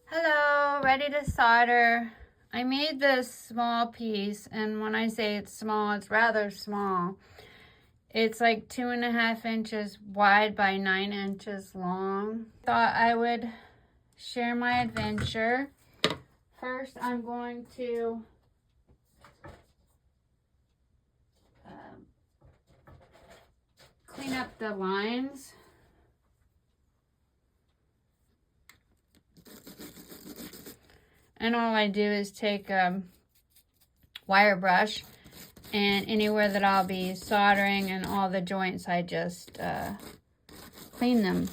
Hello, ready to solder. I made this small piece, and when I say it's small, it's rather small. It's like 2.5 inches wide by 9 inches long. Thought I would share my adventure. First, I'm going to clean up the lines. And all I do is take a wire brush, and anywhere that I'll be soldering and all the joints, I just clean them.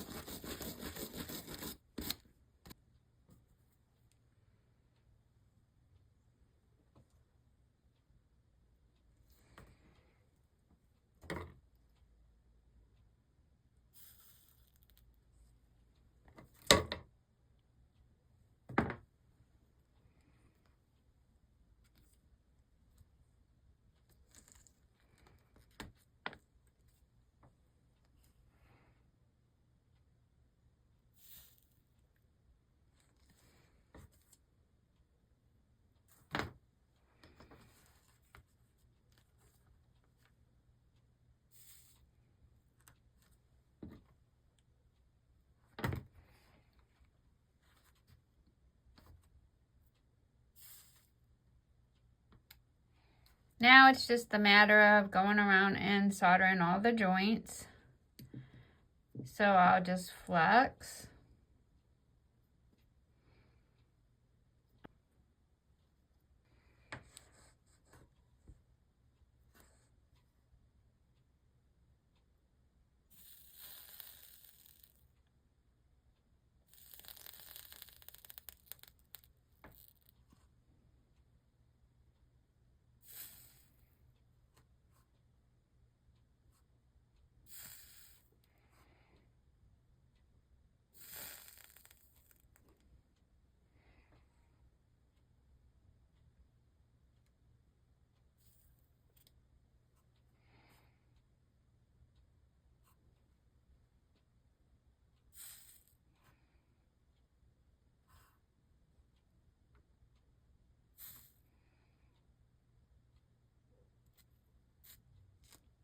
Now it's just a matter of going around and soldering all the joints. So I'll just flex.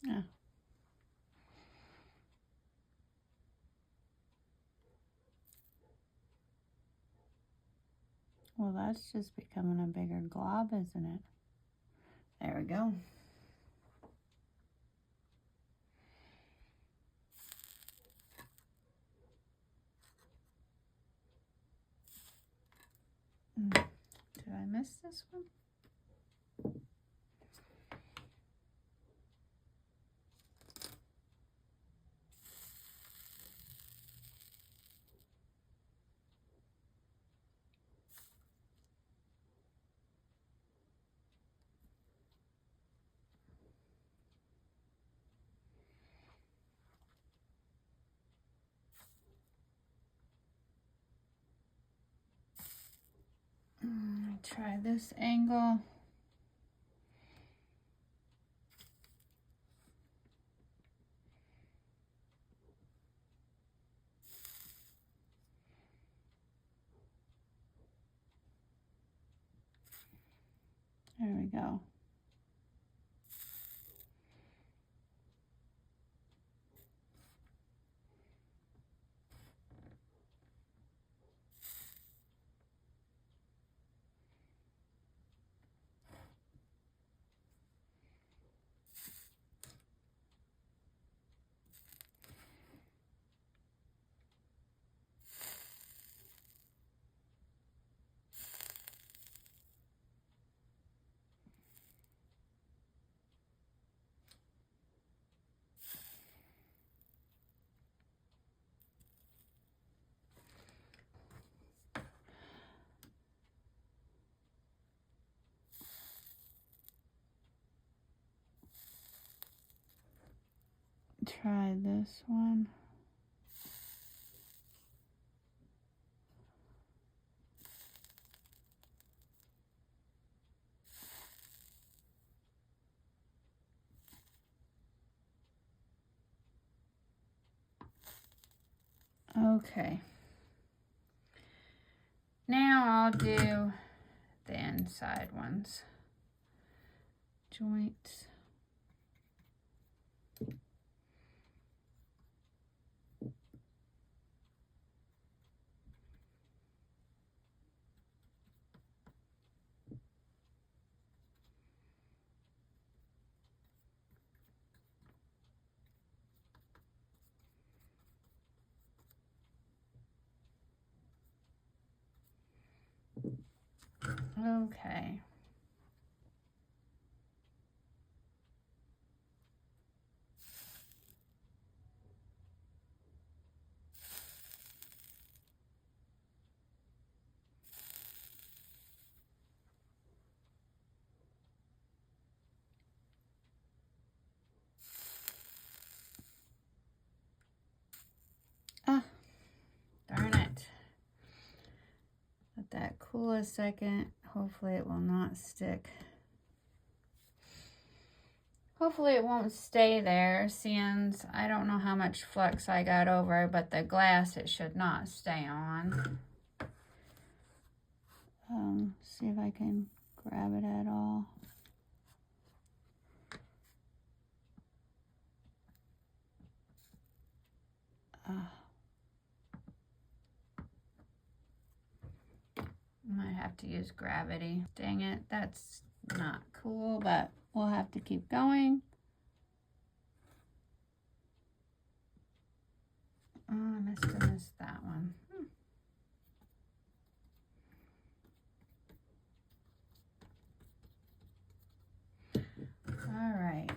Yeah. Well, that's just becoming a bigger glob, isn't it? There we go. Did I miss this one? Try this angle. There we go. Try this one. Okay. Now I'll do the inside ones. Joints. Okay. Ah, darn it. Let that cool a second. Hopefully it will not stick. Hopefully it won't stay there, since I don't know how much flux I got over, but the glass it should not stay on. See if I can grab it at all. Might have to use gravity. Dang it, that's not cool, but we'll have to keep going. Oh, I must have missed that one. All right.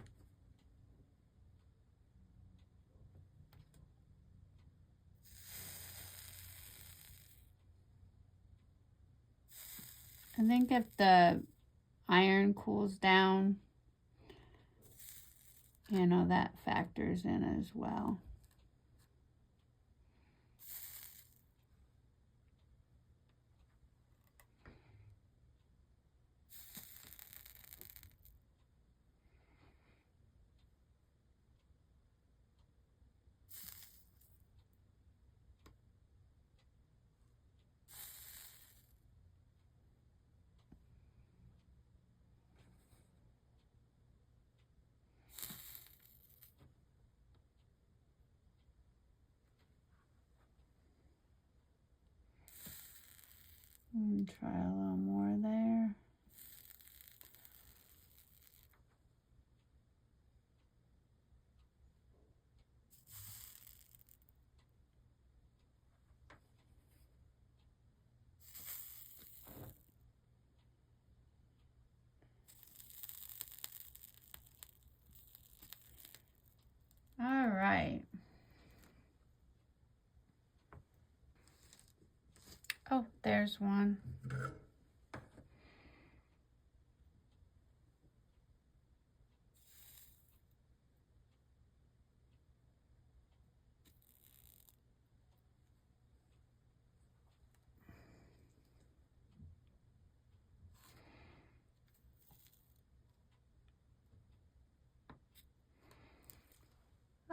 I think if the iron cools down, you know, that factors in as well. Try a little more there. All right. Oh, there's one.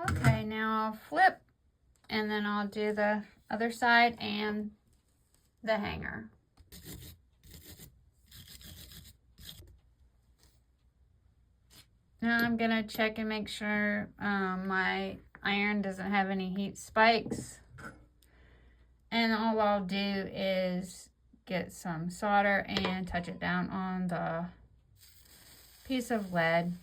Okay, now I'll flip, and then I'll do the other side and the hanger. Now I'm gonna check and make sure my iron doesn't have any heat spikes. And all I'll do is get some solder and touch it down on the piece of lead.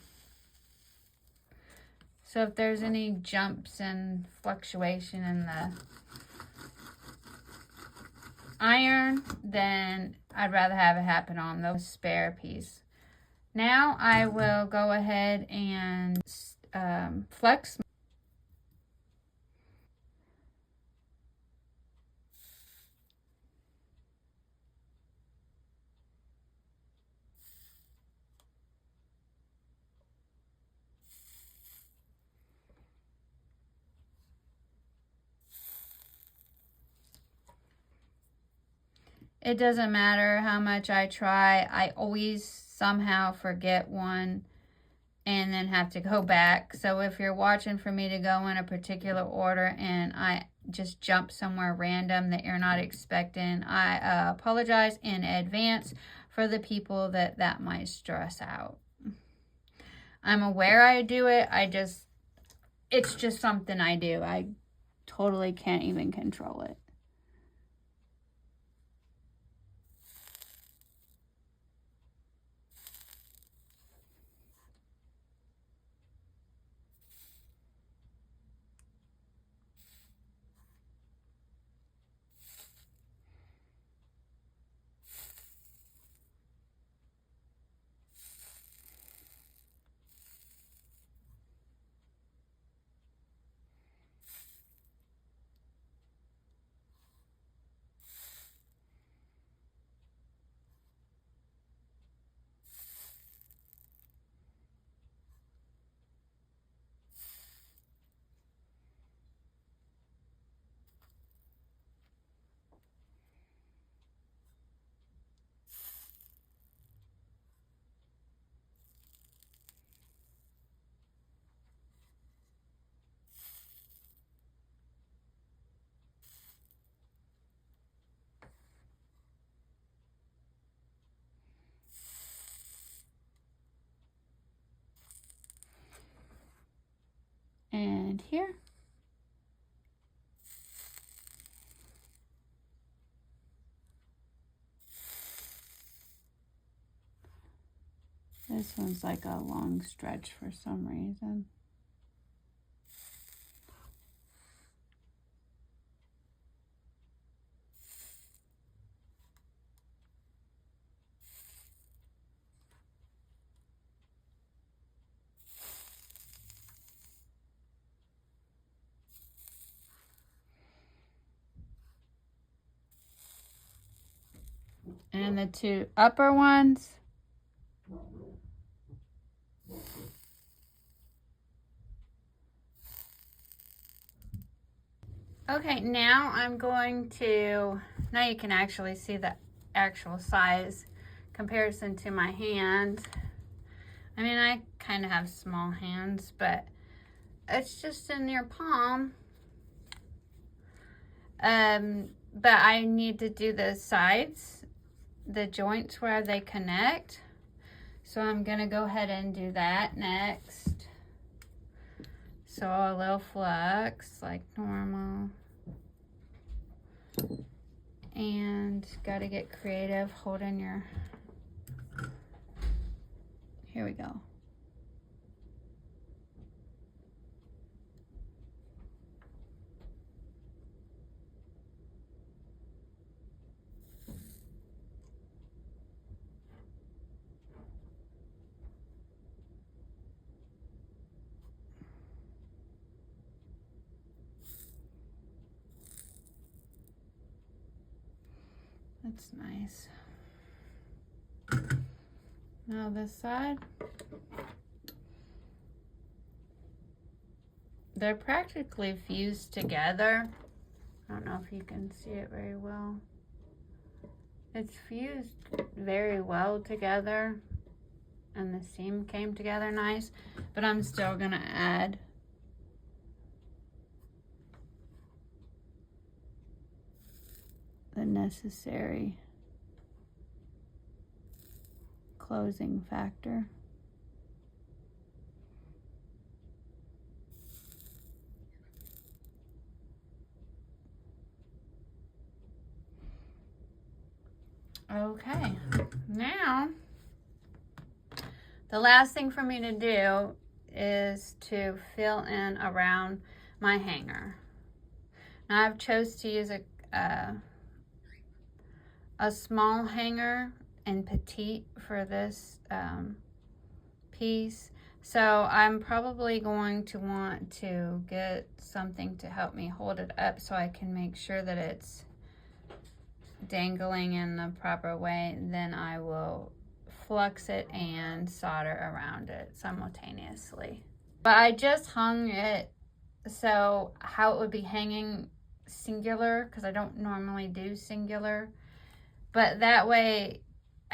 So if there's any jumps and fluctuation in the iron, then I'd rather have it happen on the spare piece. Now I will go ahead and flex. It doesn't matter how much I try, I always somehow forget one, and then have to go back. So if you're watching for me to go in a particular order and I just jump somewhere random that you're not expecting, I apologize in advance for the people that might stress out. I'm aware I do it. It's just something I do. I totally can't even control it. And here. This one's like a long stretch for some reason. And the two upper ones, okay, now I'm going to, now you can actually see the actual size comparison to my hand. I mean, I kind of have small hands, but it's just in your palm. But I need to do the sides, the joints where they connect. So I'm gonna go ahead and do that next. So a little flux like normal. And gotta get creative, holding your, here we go. That's nice. Now this side. They're practically fused together. I don't know if you can see it very well. It's fused very well together and the seam came together nice, but I'm still gonna add the necessary closing factor. Okay, now the last thing for me to do is to fill in around my hanger. Now I've chose to use a small hanger and petite for this piece. So I'm probably going to want to get something to help me hold it up so I can make sure that it's dangling in the proper way. Then I will flux it and solder around it simultaneously. But I just hung it so how it would be hanging singular, because I don't normally do singular. But that way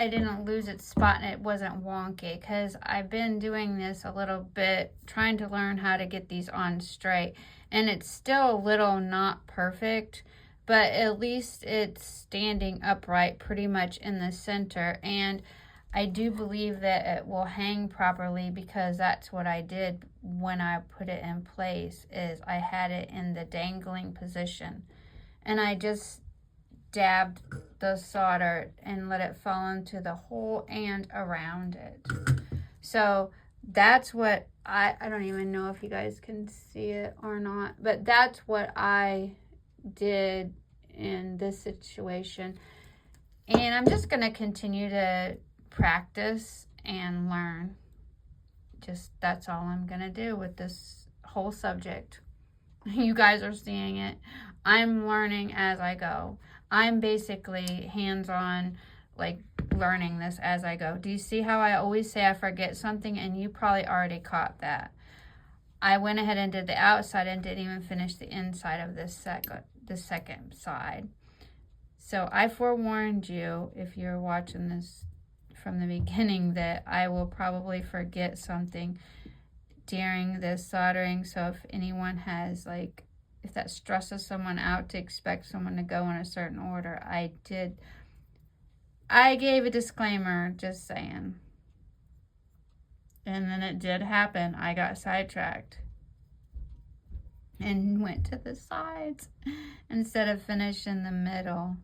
I didn't lose its spot and it wasn't wonky, because I've been doing this a little bit, trying to learn how to get these on straight, and it's still a little not perfect, but at least it's standing upright pretty much in the center, and I do believe that it will hang properly, because that's what I did when I put it in place, is I had it in the dangling position, and I just dabbed the solder and let it fall into the hole and around it. So that's what I don't even know if you guys can see it or not, but that's what I did in this situation. And I'm just going to continue to practice and learn. Just, that's all I'm going to do with this whole subject. You guys are seeing it. I'm learning as I go. I'm basically hands-on, like, learning this as I go. Do you see how I always say I forget something? And you probably already caught that. I went ahead and did the outside and didn't even finish the inside of this second side. So I forewarned you, if you're watching this from the beginning, that I will probably forget something during this soldering. So if anyone has, like, if that stresses someone out to expect someone to go in a certain order, I gave a disclaimer, just saying. And then it did happen. I got sidetracked and went to the sides instead of finishing the middle.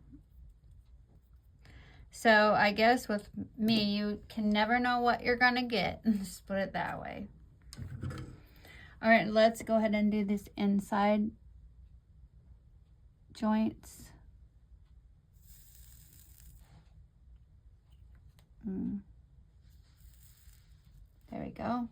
So I guess with me, you can never know what you're gonna get. Just put it that way. All right, let's go ahead and do this inside joints. There we go.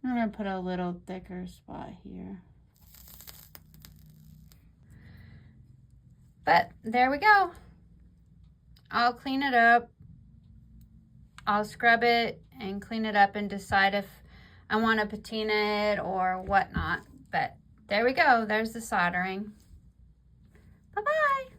I'm going to put a little thicker spot here. But there we go. I'll clean it up. I'll scrub it and clean it up and decide if I want to patina it or whatnot. But there we go. There's the soldering. Bye-bye.